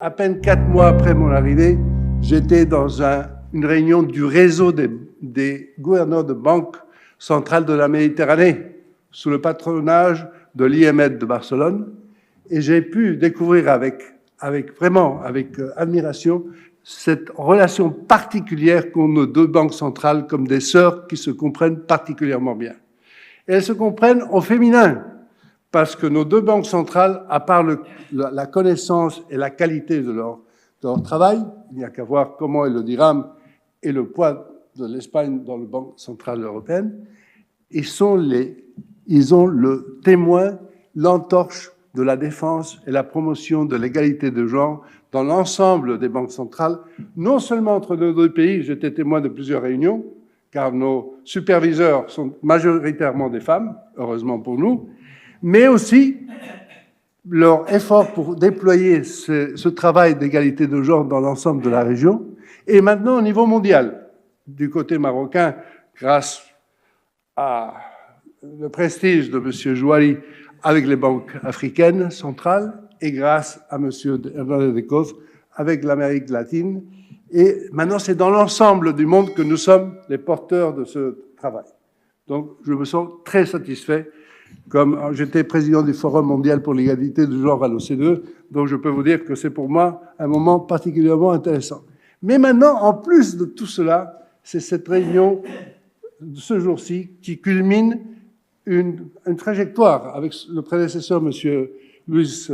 À peine 4 mois après mon arrivée, j'étais dans une réunion du réseau des gouverneurs de banques centrales de la Méditerranée, sous le patronage de l'IMF de Barcelone, et j'ai pu découvrir avec admiration cette relation particulière qu'ont nos deux banques centrales comme des sœurs qui se comprennent particulièrement bien. Et elles se comprennent au féminin, parce que nos deux banques centrales, à part la connaissance et la qualité de leur travail, il n'y a qu'à voir comment est le dirham et le poids de l'Espagne dans la Banque centrale européenne, ils ont le témoin, l'entorche de la défense et la promotion de l'égalité de genre dans l'ensemble des banques centrales, non seulement entre nos deux pays, j'étais témoin de plusieurs réunions, car nos superviseurs sont majoritairement des femmes, heureusement pour nous, mais aussi leur effort pour déployer ce travail d'égalité de genre dans l'ensemble de la région, et maintenant au niveau mondial. Du côté marocain, grâce à le prestige de M. Jouari avec les banques africaines centrales, et grâce à M. Hernández de Coz avec l'Amérique latine. Et maintenant, c'est dans l'ensemble du monde que nous sommes les porteurs de ce travail. Donc, je me sens très satisfait. Comme j'étais président du Forum mondial pour l'égalité de genre à l'OCDE, donc je peux vous dire que c'est pour moi un moment particulièrement intéressant. Mais maintenant, en plus de tout cela, c'est cette réunion de ce jour-ci qui culmine une trajectoire avec le prédécesseur, M. Luis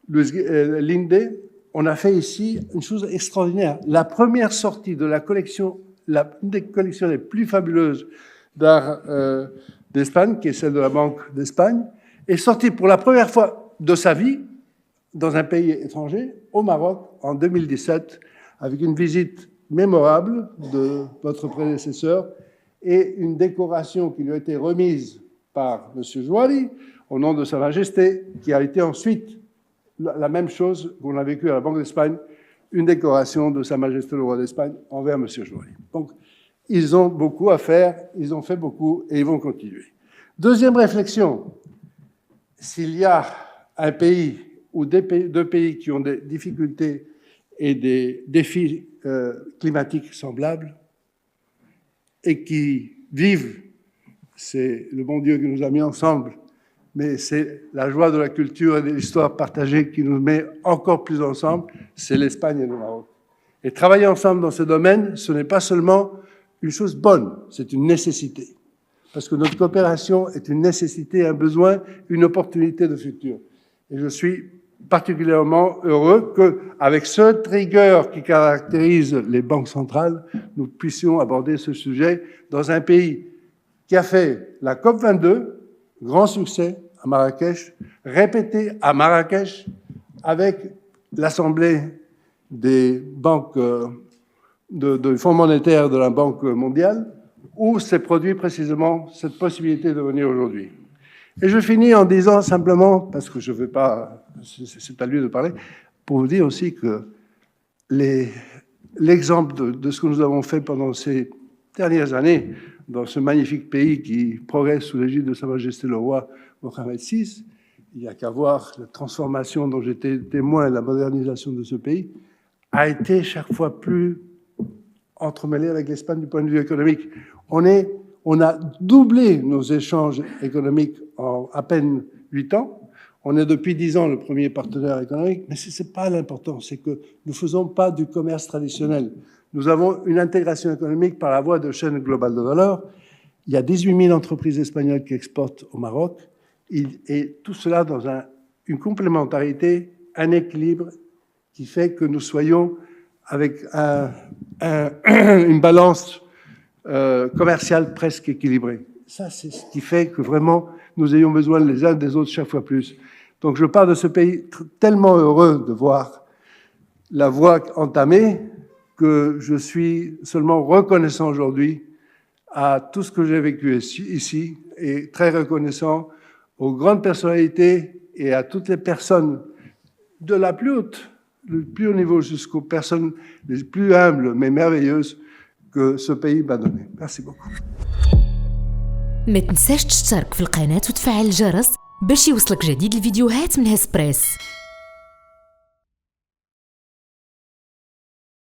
Linde. On a fait ici une chose extraordinaire. La première sortie de la collection, une des collections les plus fabuleuses d'art d'Espagne, qui est celle de la Banque d'Espagne, est sortie pour la première fois de sa vie dans un pays étranger, au Maroc, en 2017, avec une visite mémorable de votre prédécesseur et une décoration qui lui a été remise par M. Jouari, au nom de Sa Majesté, qui a été ensuite la même chose qu'on a vécu à la Banque d'Espagne, une décoration de Sa Majesté le Roi d'Espagne envers M. Jouari. Donc, ils ont beaucoup à faire, ils ont fait beaucoup et ils vont continuer. Deuxième réflexion, s'il y a un pays ou deux pays qui ont des difficultés et des défis climatiques semblables et qui vivent, c'est le bon Dieu qui nous a mis ensemble, mais c'est la joie de la culture et de l'histoire partagée qui nous met encore plus ensemble, c'est l'Espagne et le Maroc. Et travailler ensemble dans ce domaine, ce n'est pas seulement une chose bonne, c'est une nécessité. Parce que notre coopération est une nécessité, un besoin, une opportunité de futur. Et je suis particulièrement heureux qu'avec cette rigueur qui caractérise les banques centrales, nous puissions aborder ce sujet dans un pays qui a fait la COP22, grand succès à Marrakech, répété à Marrakech avec l'Assemblée des banques de Fonds monétaire de la Banque mondiale, où s'est produit précisément cette possibilité de venir aujourd'hui. Et je finis en disant simplement, parce que je ne veux pas, c'est à lui de parler, pour vous dire aussi que l'exemple de ce que nous avons fait pendant ces dernières années dans ce magnifique pays qui progresse sous l'égide de Sa Majesté le Roi Mohamed VI, il n'y a qu'à voir la transformation dont j'étais témoin, la modernisation de ce pays, a été chaque fois plus entremêlé avec l'Espagne du point de vue économique. On a doublé nos échanges économiques en à peine 8 ans. On est depuis 10 ans le premier partenaire économique, mais ce n'est pas l'important, c'est que nous ne faisons pas du commerce traditionnel. Nous avons une intégration économique par la voie de chaîne globale de valeur. Il y a 18 000 entreprises espagnoles qui exportent au Maroc, et tout cela dans une complémentarité, un équilibre qui fait que nous soyons avec une balance commerciale presque équilibrée. Ça, c'est ce qui fait que vraiment, nous ayons besoin les uns des autres chaque fois plus. Donc, je pars de ce pays tellement heureux de voir la voie entamée que je suis seulement reconnaissant aujourd'hui à tout ce que j'ai vécu ici et très reconnaissant aux grandes personnalités et à toutes les personnes de la plus haute, le plus haut niveau jusqu'aux personnes les plus humbles mais merveilleuses que ce pays m'a donné. Merci beaucoup. ما تنساش تشترك في القناة وتفعل الجرس باش يوصلك جديد الفيديوهات من هسبريس.